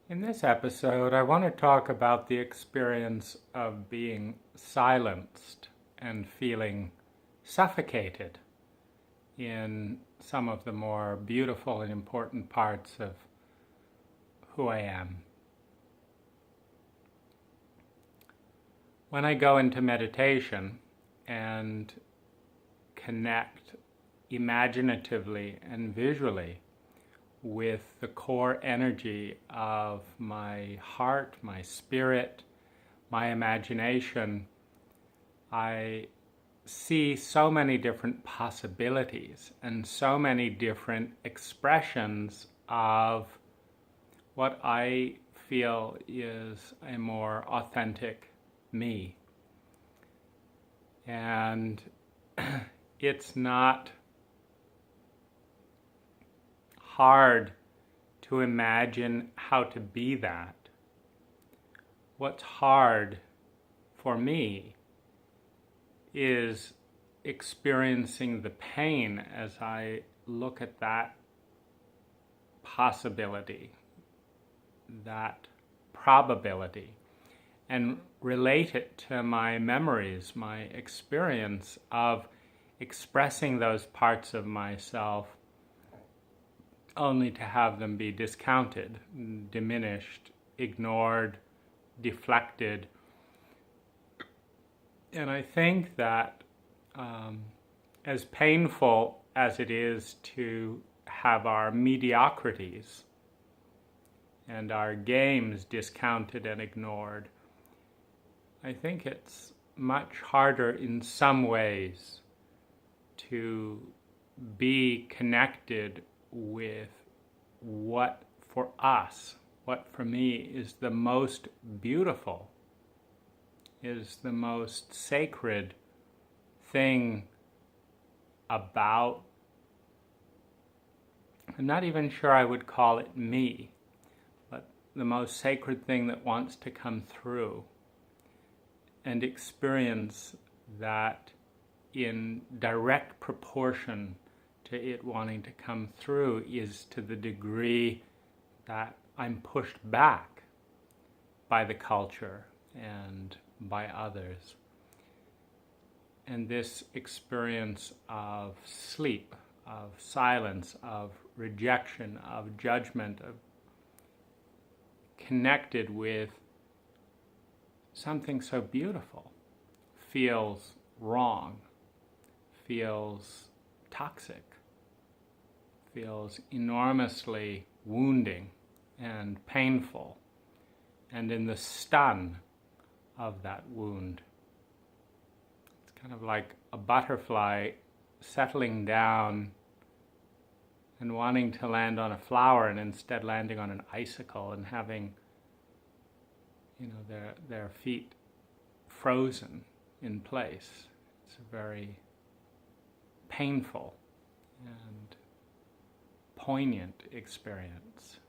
In this episode, I want to talk about the experience of being silenced and feeling suffocated in some of the more beautiful and important parts of who I am. When I go into meditation and connect imaginatively and visually with the core energy of my heart, my spirit, my imagination, I see so many different possibilities and so many different expressions of what I feel is a more authentic me. And it's not hard to imagine how to be that. What's hard for me is experiencing the pain as I look at that possibility, that probability, and relate it to my memories, my experience of expressing those parts of myself only to have them be discounted, diminished, ignored, deflected. And I think that as painful as it is to have our mediocrities and our games discounted and ignored, I think it's much harder in some ways to be connected with what for us, what for me is the most beautiful, is the most sacred thing about, I'm not even sure I would call it me, but the most sacred thing that wants to come through and experience that in direct proportion to it wanting to come through is to the degree that I'm pushed back by the culture and by others. And this experience of sleep, of silence, of rejection, of judgment, of connected with something so beautiful, feels wrong, feels toxic, feels enormously wounding and painful, and in the stun of that wound. It's kind of like a butterfly settling down and wanting to land on a flower and instead landing on an icicle and having, their feet frozen in place. It's a very painful and poignant experience.